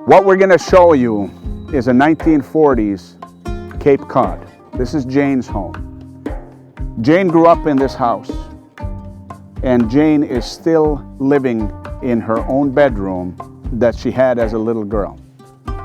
What we're going to show you is a 1940s Cape Cod. This is Jane's home. Jane grew up in this house, and Jane is still living in her own bedroom that she had as a little girl.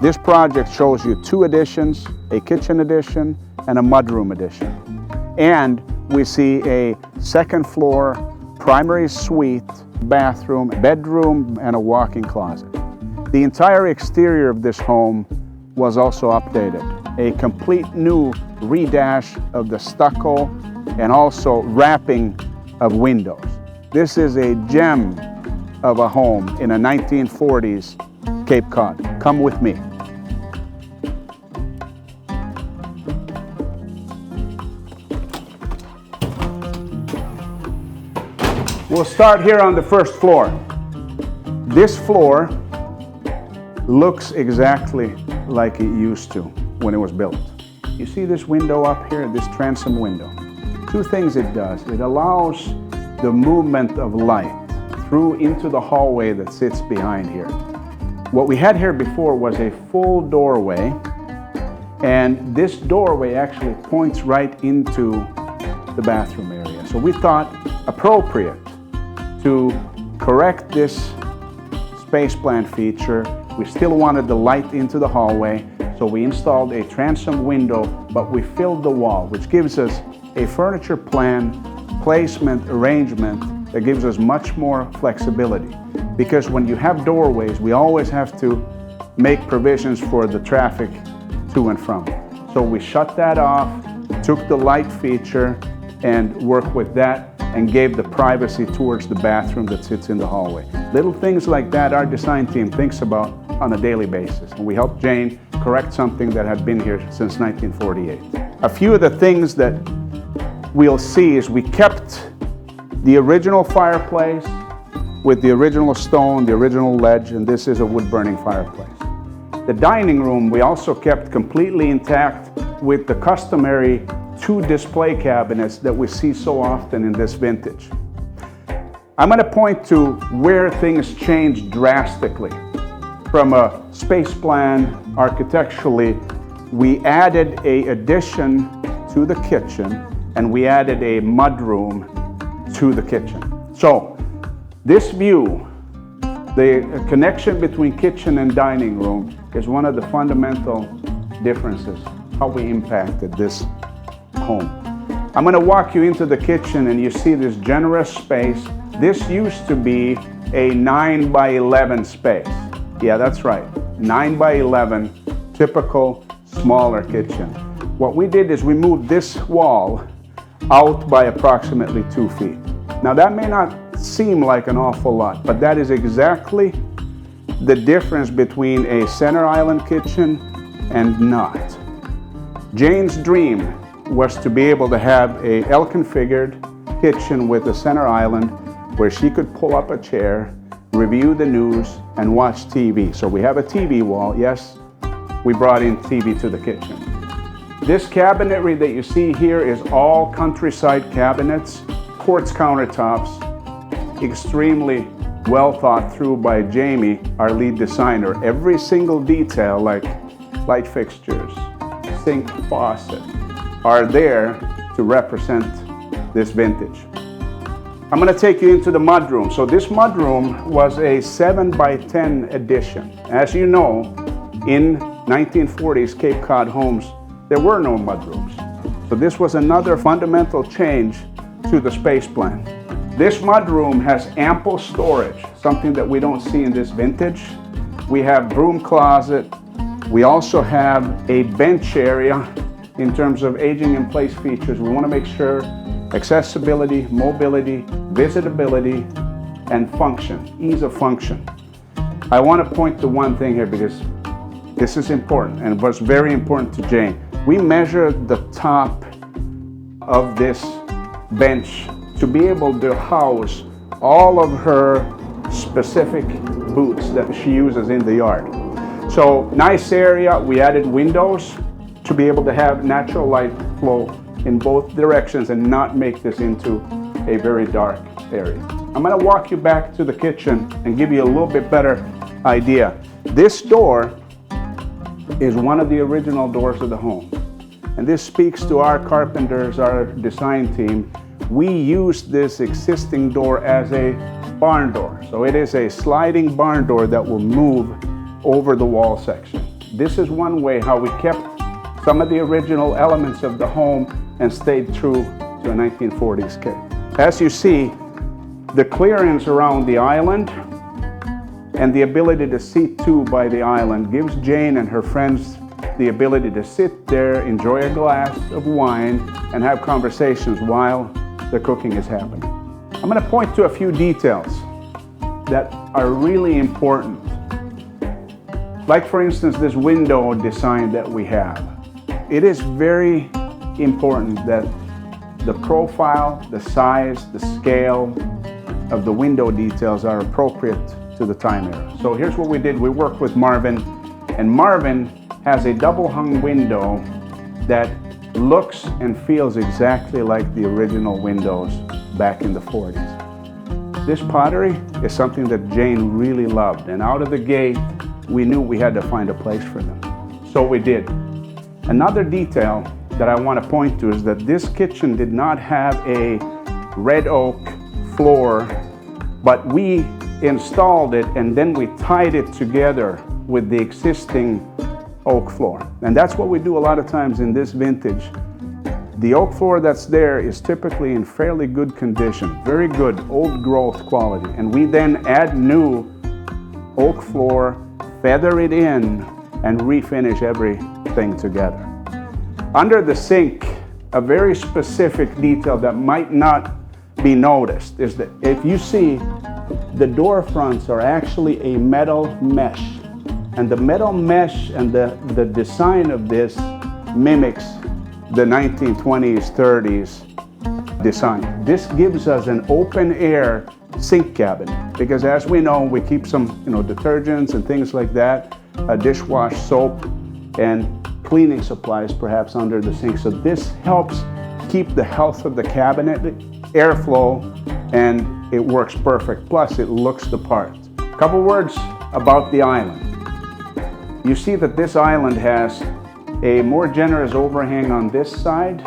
This project shows you two additions, a kitchen addition and a mudroom addition. And we see a second floor primary suite, bathroom, bedroom, and a walk-in closet. The entire exterior of this home was also updated. A complete new redash of the stucco and also wrapping of windows. This is a gem of a home in a 1940s Cape Cod. Come with me. We'll start here on the first floor. This floor looks exactly like it used to when it was built. You see this window up here, this transom window? Two things it does. It allows the movement of light through into the hallway that sits behind here. What we had here before was a full doorway, and this doorway actually points right into the bathroom area. So we thought appropriate to correct this space plan feature. We still wanted the light into the hallway, so we installed a transom window, but we filled the wall, which gives us a furniture plan, placement, arrangement that gives us much more flexibility. Because when you have doorways, we always have to make provisions for the traffic to and from. So we shut that off, took the light feature, and worked with that and gave the privacy towards the bathroom that sits in the hallway. Little things like that our design team thinks about on a daily basis. And we helped Jane correct something that had been here since 1948. A few of the things that we'll see is we kept the original fireplace with the original stone, the original ledge, and this is a wood-burning fireplace. The dining room we also kept completely intact with the customary two display cabinets that we see so often in this vintage. I'm going to point to where things changed drastically. From a space plan, architecturally, we added an addition to the kitchen, and we added a mudroom to the kitchen. So this view, the connection between kitchen and dining room, is one of the fundamental differences, how we impacted this home. I'm going to walk you into the kitchen, and you see this generous space. This used to be a 9 by 11 space. Yeah, that's right, 9 by 11, typical smaller kitchen. What we did is we moved this wall out by approximately 2 feet. Now that may not seem like an awful lot, but that is exactly the difference between a center island kitchen and not. Jane's dream was to be able to have a L-configured kitchen with a center island where she could pull up a chair, review the news, and watch TV. So we have a TV wall. Yes, we brought in TV to the kitchen. This cabinetry that you see here is all countryside cabinets, quartz countertops, extremely well thought through by Jamie, our lead designer. Every single detail, like light fixtures, sink, faucet, are there to represent this vintage. I'm going to take you into the mudroom. So this mudroom was a 7 by 10 addition. As you know, in 1940s Cape Cod homes, there were no mudrooms. So this was another fundamental change to the space plan. This mudroom has ample storage, something that we don't see in this vintage. We have broom closet. We also have a bench area. In terms of aging in place features, we want to make sure accessibility, mobility, visitability, and function, ease of function. I want to point to one thing here because this is important and was very important to Jane. We measured the top of this bench to be able to house all of her specific boots that she uses in the yard. So nice area. We added windows to be able to have natural light flow in both directions and not make this into a very dark area. I'm going to walk you back to the kitchen and give you a little bit better idea. This door is one of the original doors of the home. And this speaks to our carpenters, our design team. We used this existing door as a barn door. So it is a sliding barn door that will move over the wall section. This is one way how we kept some of the original elements of the home and stayed true to a 1940s Cape. As you see, the clearance around the island and the ability to see too by the island gives Jane and her friends the ability to sit there, enjoy a glass of wine, and have conversations while the cooking is happening. I'm going to point to a few details that are really important. Like for instance, this window design that we have. It is very important that the profile, the size, the scale of the window details are appropriate to the time era. So here's what we did. We worked with Marvin, and Marvin has a double hung window that looks and feels exactly like the original windows back in the 40s. This pottery is something that Jane really loved, and out of the gate we knew we had to find a place for them. So we did. Another detail that I want to point to is that this kitchen did not have a red oak floor, but we installed it and then we tied it together with the existing oak floor. And that's what we do a lot of times in this vintage. The oak floor that's there is typically in fairly good condition, very good old growth quality. And we then add new oak floor, feather it in, and refinish everything together. Under the sink, a very specific detail that might not be noticed is that if you see, the door fronts are actually a metal mesh. And the metal mesh and the design of this mimics the 1920s, 30s design. This gives us an open air sink cabinet because as we know, we keep some detergents and things like that, dishwash soap and cleaning supplies perhaps under the sink. So this helps keep the health of the cabinet, airflow, and it works perfect. Plus it looks the part. A couple words about the island. You see that this island has a more generous overhang on this side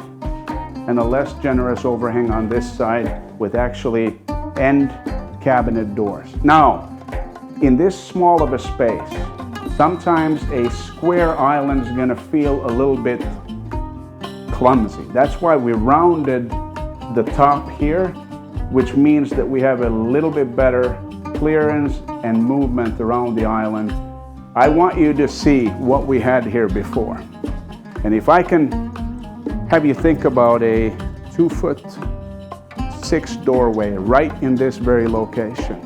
and a less generous overhang on this side with actually end cabinet doors. Now, in this small of a space, sometimes a square island is going to feel a little bit clumsy. That's why we rounded the top here, which means that we have a little bit better clearance and movement around the island. I want you to see what we had here before. And if I can have you think about a 2'6" doorway right in this very location.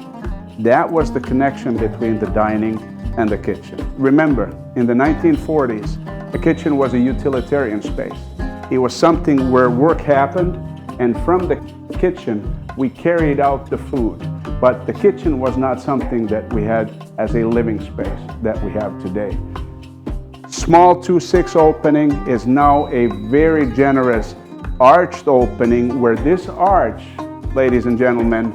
That was the connection between the dining and the kitchen. Remember, in the 1940s, the kitchen was a utilitarian space. It was something where work happened, and from the kitchen, we carried out the food. But the kitchen was not something that we had as a living space that we have today. Small 2'6" opening is now a very generous arched opening where this arch, ladies and gentlemen,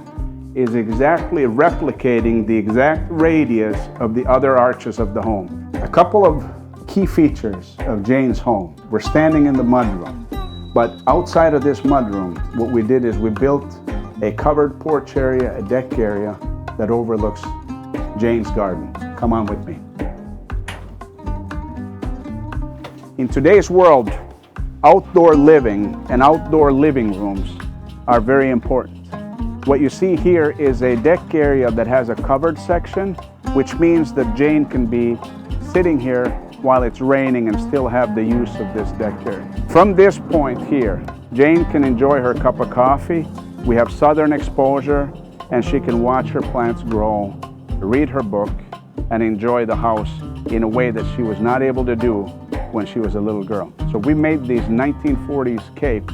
is exactly replicating the exact radius of the other arches of the home. A couple of key features of Jane's home. We're standing in the mudroom, but outside of this mudroom, what we did is we built a covered porch area, a deck area that overlooks Jane's garden. Come on with me. In today's world, outdoor living and outdoor living rooms are very important. What you see here is a deck area that has a covered section, which means that Jane can be sitting here while it's raining and still have the use of this deck area. From this point here, Jane can enjoy her cup of coffee. We have southern exposure, and she can watch her plants grow, read her book, and enjoy the house in a way that she was not able to do when she was a little girl. So we made these 1940s Cape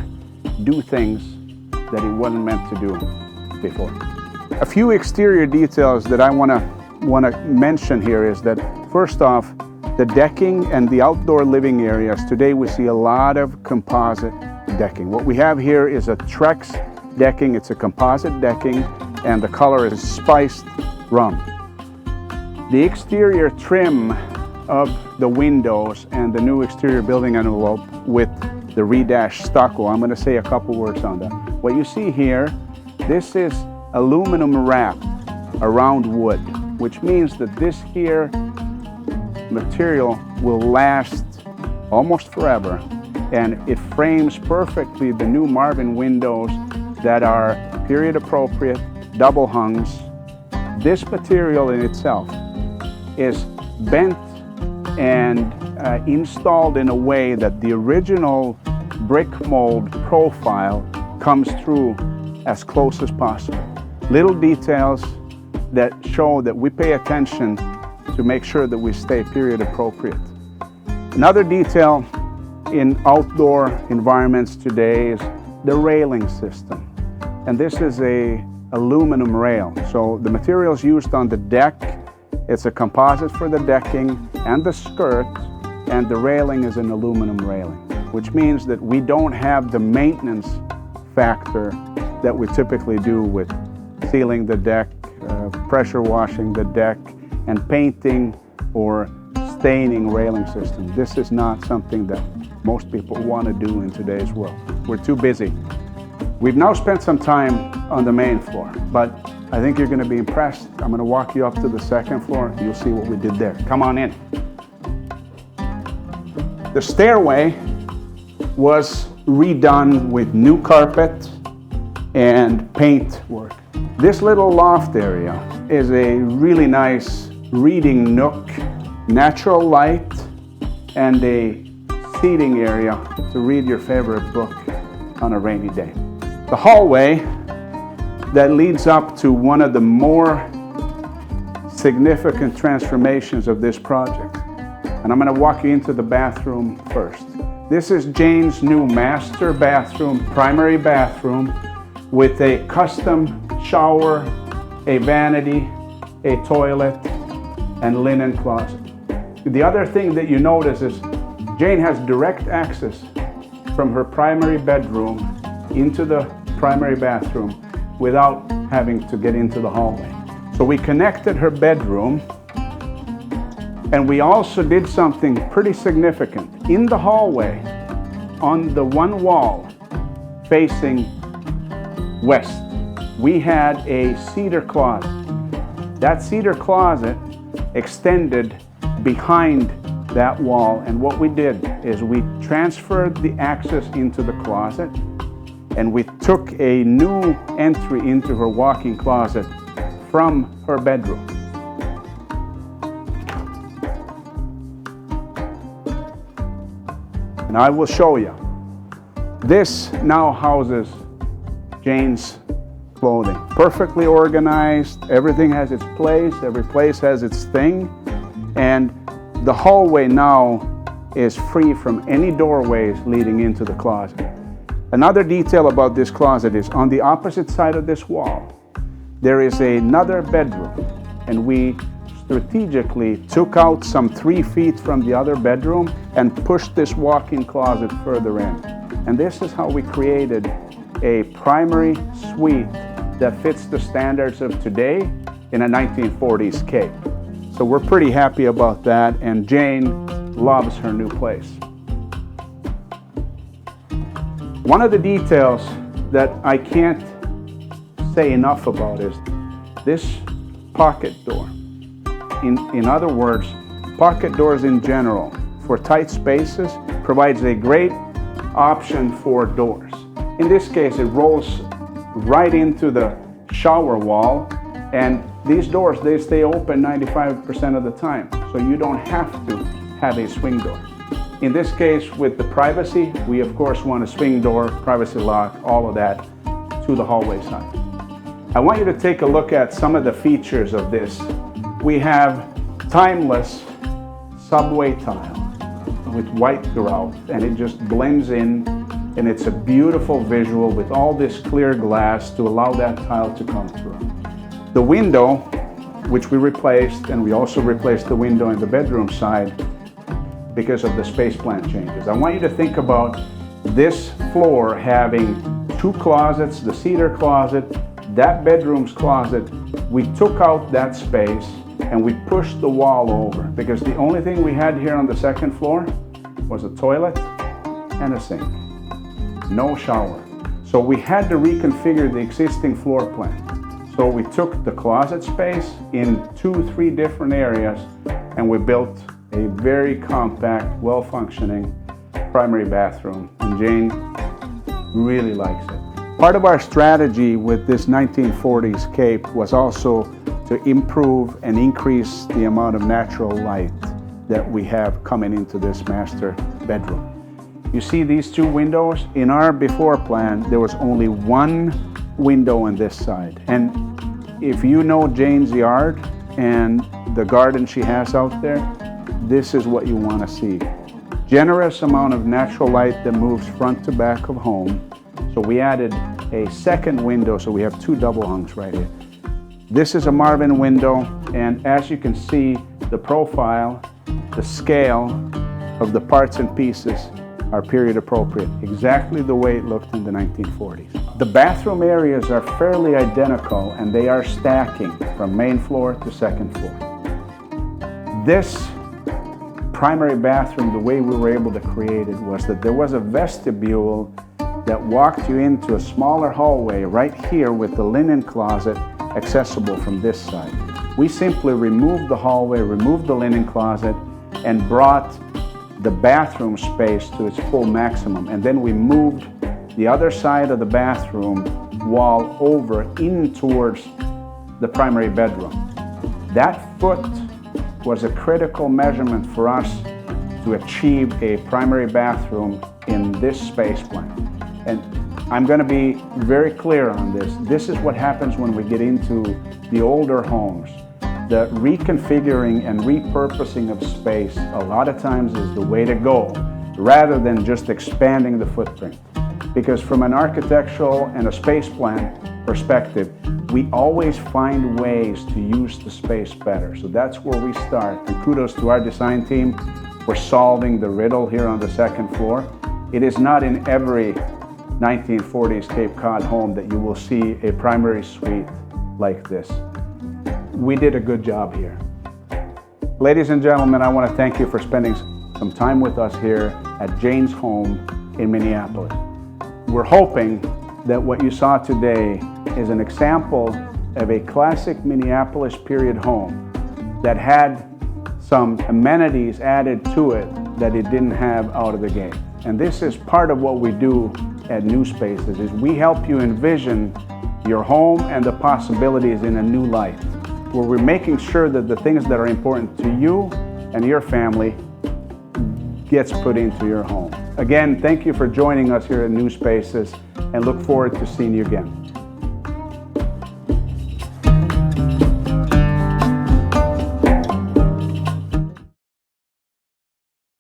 do things that it wasn't meant to do before. A few exterior details that I want to mention here is that, first off, the decking and the outdoor living areas. Today we see a lot of composite decking. What we have here is a Trex decking. It's a composite decking, and the color is spiced rum. The exterior trim of the windows and the new exterior building envelope with the redashed stucco, I'm going to say a couple words on that. What you see here, this is aluminum wrap around wood, which means that this here material will last almost forever, and it frames perfectly the new Marvin windows that are period appropriate, double hungs. This material in itself is bent and installed in a way that the original brick mold profile comes through as close as possible. Little details that show that we pay attention to make sure that we stay period appropriate. Another detail in outdoor environments today is the railing system. And this is a aluminum rail. So the materials used on the deck, it's a composite for the decking and the skirt, and the railing is an aluminum railing, which means that we don't have the maintenance factor that we typically do with sealing the deck, pressure washing the deck, and painting or staining railing system. This is not something that most people want to do in today's world. We're too busy. We've now spent some time on the main floor, but I think you're going to be impressed. I'm going to walk you up to the second floor. You'll see what we did there. Come on in. The stairway was redone with new carpet and paint work. This little loft area is a really nice reading nook, natural light, and a seating area to read your favorite book on a rainy day. The hallway that leads up to one of the more significant transformations of this project. And I'm going to walk you into the bathroom first. This is Jane's new master bathroom, primary bathroom, with a custom shower, a vanity, a toilet, and linen closet. The other thing that you notice is Jane has direct access from her primary bedroom into the primary bathroom without having to get into the hallway. So we connected her bedroom, and we also did something pretty significant. In the hallway, on the one wall facing west, we had a cedar closet. That cedar closet extended behind that wall, and what we did is we transferred the access into the closet, and we took a new entry into her walk-in closet from her bedroom. And I will show you. This now houses Jane's clothing. Perfectly organized, everything has its place, every place has its thing, and the hallway now is free from any doorways leading into the closet. Another detail about this closet is on the opposite side of this wall, there is another bedroom, and we strategically took out some 3 feet from the other bedroom and pushed this walk-in closet further in. And this is how we created a primary suite that fits the standards of today in a 1940s Cape. So we're pretty happy about that, and Jane loves her new place. One of the details that I can't say enough about is this pocket door. In other words, pocket doors in general for tight spaces provides a great option for doors. In this case, it rolls right into the shower wall, and these doors, they stay open 95% of the time, so you don't have to have a swing door. In this case, with the privacy, we of course want a swing door, privacy lock, all of that to the hallway side. I want you to take a look at some of the features of this. We have timeless subway tile with white grout, and it just blends in, and it's a beautiful visual with all this clear glass to allow that tile to come through. The window, which we replaced, and we also replaced the window in the bedroom side because of the space plan changes. I want you to think about this floor having 2 closets, the cedar closet, that bedroom's closet. We took out that space and we pushed the wall over because the only thing we had here on the second floor was a toilet and a sink. No shower. So we had to reconfigure the existing floor plan. So we took the closet space in 2-3 different areas and we built a very compact, well-functioning primary bathroom, and Jane really likes it. Part of our strategy with this 1940s Cape was also to improve and increase the amount of natural light that we have coming into this master bedroom. You see these 2 windows? In our before plan, there was only 1 window on this side. And if you know Jane's yard and the garden she has out there, this is what you want to see. Generous amount of natural light that moves front to back of home. So we added a second window, so we have 2 double hungs right here. This is a Marvin window, and as you can see, the profile, the scale of the parts and pieces are period appropriate, exactly the way it looked in the 1940s. The bathroom areas are fairly identical, and they are stacking from main floor to second floor. This primary bathroom, the way we were able to create it was that there was a vestibule that walked you into a smaller hallway right here with the linen closet accessible from this side. We simply removed the hallway, removed the linen closet, and brought the bathroom space to its full maximum. And then we moved the other side of the bathroom wall over in towards the primary bedroom. That foot was a critical measurement for us to achieve a primary bathroom in this space plan. And I'm going to be very clear on this. This is what happens when we get into the older homes. The reconfiguring and repurposing of space a lot of times is the way to go, rather than just expanding the footprint. Because from an architectural and a space plan perspective, we always find ways to use the space better. So that's where we start. And kudos to our design team for solving the riddle here on the second floor. It is not in every 1940s Cape Cod home that you will see a primary suite like this. We did a good job here. Ladies and gentlemen, I want to thank you for spending some time with us here at Jane's home in Minneapolis. We're hoping that what you saw today is an example of a classic Minneapolis period home that had some amenities added to it that it didn't have out of the gate. And this is part of what we do at New Spaces, is we help you envision your home and the possibilities in a new light, where we're making sure that the things that are important to you and your family gets put into your home. Again, thank you for joining us here at New Spaces, and look forward to seeing you again.